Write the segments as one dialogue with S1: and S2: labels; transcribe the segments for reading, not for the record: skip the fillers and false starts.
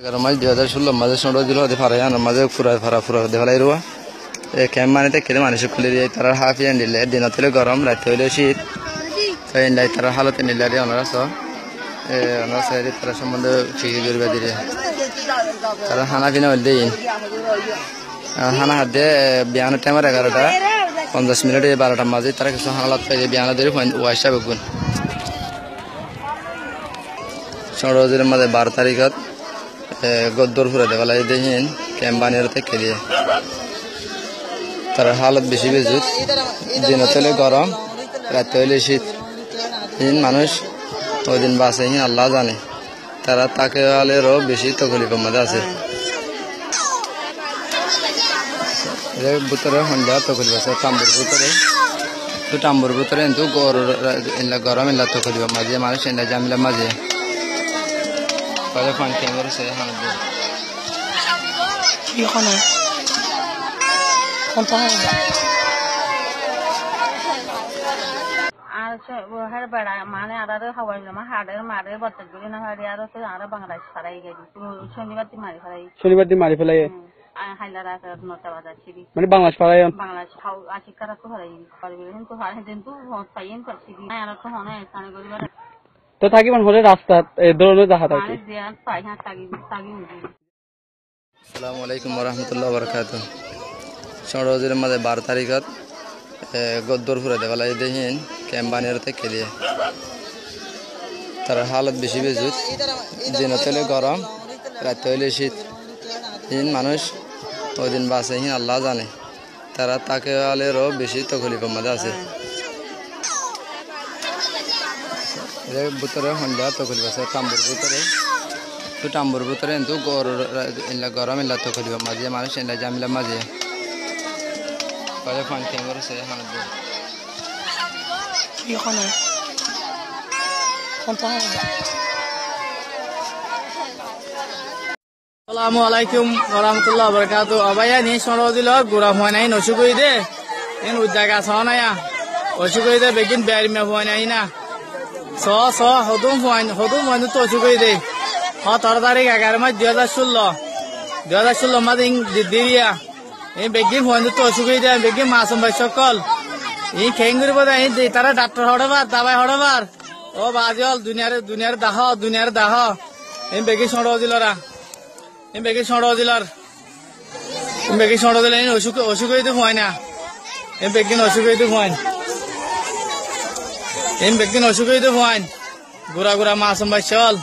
S1: মাঝ 2016 মাঝে সন্ডো দিল ওদের ফারা জানার মাঝে ফুরা দেওয়ালাই রুয়া ক্যাম্প মানেতে খেলে মানুষ খুলে দিয়ে তারা হাফ দিলে দিন হলে গরম রাতে হইলে শীত তাই তারা হালতে নিলে ওনারা ওনার সাইডে তারা সম্বন্ধে ফিরে করবে দিলে তারা হানা পিনা হল দিন হানা হাত দিয়ে বিয়ানোর টাইমের 11টা 50 মিনিট 12টার মাঝে তারা কিছু হানালাত পাই বিয়ানো দিয়ে ওয়াইসা বেগুন সন্ডোজির মাঝে 12 তারিখত গদ্দর ফুরা দেওয়ালাই দিন ক্যাম্প বানিয়ে থেকে দিয়ে তার হালত বেশি বেজুত দিন হলে গরম রাতে হইলে শীত মানুষ ওই দিন বাঁচে আল্লাহ জানে তারা তাকে আলেরও বেশি তকলিফের মধ্যে আছে ভিতরে সন্ধ্যা তকলিফ আছে টাম্বুর ভিতরে কিন্তু গরম এলা তকলিফের মাঝে মানুষ এলা জামিলার মাঝে পানি খেয়ে গেছে
S2: আর বেড়া মানে আর খাওয়াই হাড়ের মারের বত্তর গুলি না হাড়ি আর আর বাংলাদেশ ফারাই গেছি শনিবার দিন মারি ফেলাই হাইলারা 9টা বাজার ছিড়ি
S3: মানে বাংলাদেশ
S2: খাও আশি কারা তো হারাই পারবে কিন্তু হারাই দিন তো পাইয়েন পাচ্ছি আর তো হনে স্থানে করিবার
S3: তো থাকি মানে হলে রাস্তা এই ধরনের দেখা থাকে
S2: দেন পাই হ্যাঁ তাগি
S1: আসসালামু আলাইকুম ওয়া রাহমাতুল্লাহি ওয়া বারাকাতুহু সন্ডোজির মাঝে 12 তারিখত গদ্দর ফুরা দেওয়ালাই দিন ক্যাম্প বানিয়ে থেকে দিয়ে তার হালত বেশি বেজুত দিন হলে গরম রাতে হইলে শীত মানুষ ওই দিন বাঁচে আল্লাহ জানে তারা তাকে আলেরও বেশি তকলিফের মধ্যে আছে ভিতরে সন্ধ্যা তকলিফ আছে টাম্বুর ভিতরে কিন্তু গরম এলা তকলিফের মাঝে মানুষ এলা জামিলার মাঝে পানি খেয়ে গেছে
S3: আসসালামু আলাইকুম ওয়া রাহমাতুল্লাহি ওয়া বারাকাতুহু আবায়া নি সরো দিল গুরা হয় নাই নসু কই দে এন উজাগা সনায়া ওসু কই দে বেগিন বের মে হয় নাই না হদুম হয় তো ওসু কই দে 17 তারিখ 11 মাস 2016 মাসে দিদিয়া এই বেগিন হয় তো ওসু কই দে বেগিন মাসুম ভাই সকল এই খেঙ্গুরি বদা এই তারা ডাক্তার হড়বার দাবাই হড়বার ও বাজল দুনিয়ার দাহ এই বেগিন সরো দিলরা বেগি সড়ো দিলার অসুখ হইতে হয় না বেগিন অসুখ হইতে হয় বেগিন অসুখ হইতে হয় গুড়া মাসুম ভাই চল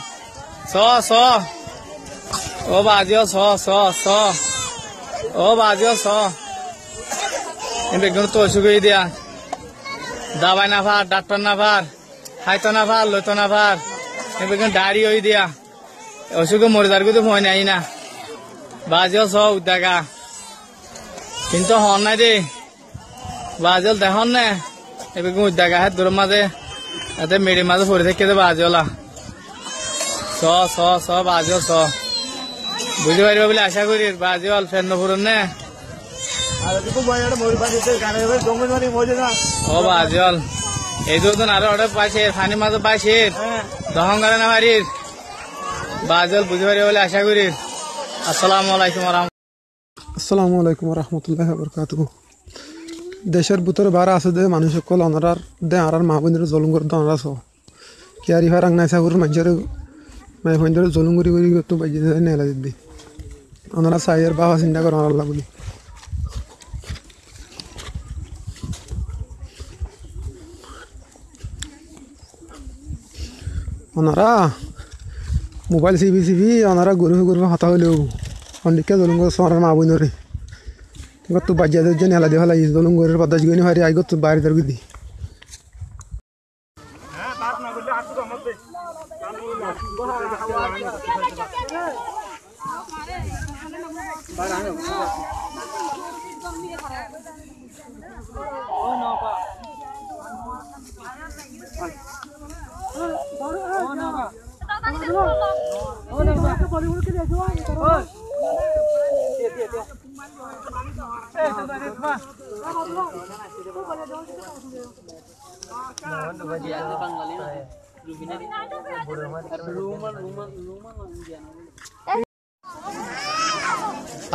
S3: ও বাজিও ও বাজিও বেগিন তো অসুখ হয়ে দিয়া দাবাই না ভার ডাক্তার না ভার খাইতো না ভার লইতো না ভার বেগিন দাড়ি হয়ে দিয়া অসুখে মরে যার কিন্তু হয় নাই না বাজল উদ্দাগা কিন্তু হন নাই দে বাজল দেখন না এবার উদ্দাগা হাত দূরের মাঝে এতে মেয়ের মাঝে পড়ে থেকে বাজলা বাজল বুঝতে পারবে বলে আশা করি বাজল ফের নপুরন নে ও বাজল এই দুজন আরো অর্ডার পাইছে ফানি মাঝে পাইছে দহন করে না বাড়ির বাজল বুঝতে পারবে বলে আশা করি আসসালামু আলাইকুম ওয়া রাহমাতুল্লাহি ওয়া বারাকাতুহু দেশের ভিতরে বার আছে দে মানুষ সকল অনারার দে আরার মা বোনের জলুম করে অনারা সহ কিয়ারি ভাই রাং নাইসা করে মানুষের মাই বোনের জলুম করি তো বাজি নেলা দিদি অনারা সাইয়ের বাবা চিন্তা করে আল্লাহ বলি ওনারা মোবাইল সিবি ওনারা গরু হাতা হইলেও অনেকে জলুম করে সোনার মা বোনরে গত বাজিয়াদের জন্য হেলা দিয়ে ফেলাই জলুম করে পদ্মাশ গিয়ে হারি আই গত বাইরে তার গুদি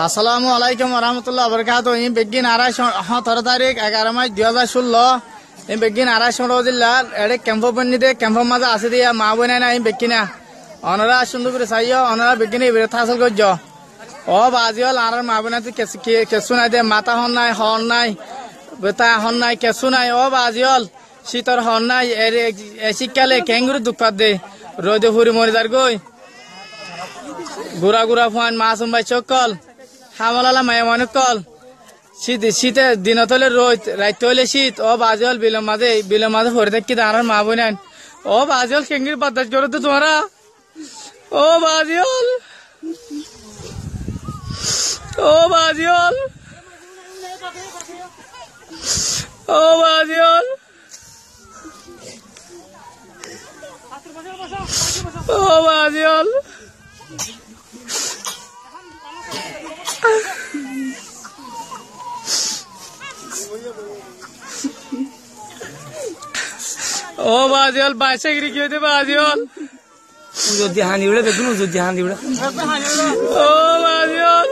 S3: আসসালামু আলাইকুম রহমতুল্লাহ বরকাত। এই বেগিন 17 তারিখ 11 মাস 2016 এই বেগিন 16 জিল্লার এড়ে ক্যাম্প বন্নিতে ক্যাম্প মাঝে আছে দিয়া মা বোনে না এই বেগিনা অনরা সুন্দর করে চাইও অনরা বেগিনে বিরত হাসল করছ ও বাজিল আর মা বোনে কেসু নাই দে মাথা হন নাই হন নাই বেতা হন নাই কেসু নাই ও বাজিল শীতর হন নাই শীতকালে ক্যাঙ্গুরু দুপাত দে রোদে ফুরি মরি যার গই গুড়া গুড়া ফুয়ান মাছ উম্বাই চকল হামলালা মায়া মনে কল শীতে দিন হলে রোদ রাত হলে শীত ও বাজল বিলম মাঝে ভরে থাকি দাঁড়ার মা বোনেন ও বাজল কেঙ্গির বাতাস করে তো তোমরা ও বাজল ও বাজল ও বাজল ও বাজল ও বাজিল বাইশে গিরি কি হইতে বাজিল
S4: যদি হানি উড়ে দেখুন যদি হানি উড়ে
S3: ও বাজিল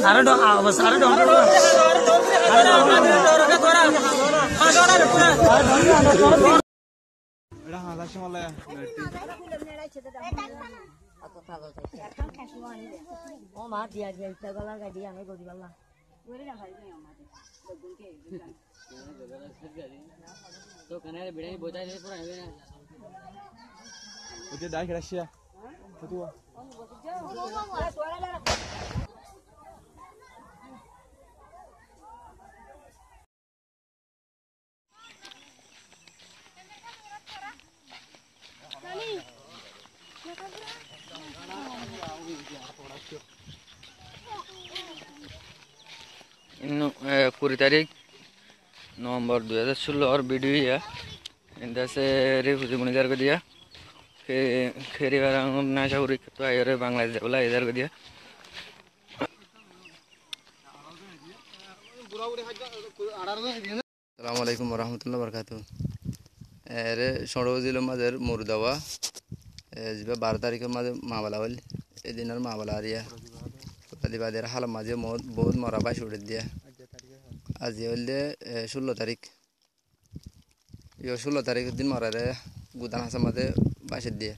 S4: আরে বস আরে ও মা দিয়া দিয়া ইচ্ছা গলা গাড়ি আমি গদি বাল্লা তো কানে বিড়াই বোঝাই দে পুরা হবে না
S5: ওকে ডাই রাশিয়া তুই
S1: इन 20 तारीख नवंबर 2016 और वीडियो है इंदा से रे खुशी मुनिजार को दिया खेरी वाला नाशा हुई तो आये बांग्लादेश बोला इधर को दिया अस्सलाम वालेकुम वरहमतुल्लाहि वबरकातुहू रे सोड़ो जिलो मजर मुर्दावा जब 12 तारीख मजे मावला वाल ए दिन मावला आ रहा प्रतिबादेर हाल माजे बहुत मराबा छुड़ दिया आज ये 16 तारीख ये 16 तारीख दिन मरा रे गुदान हासा मजे बाशे दिया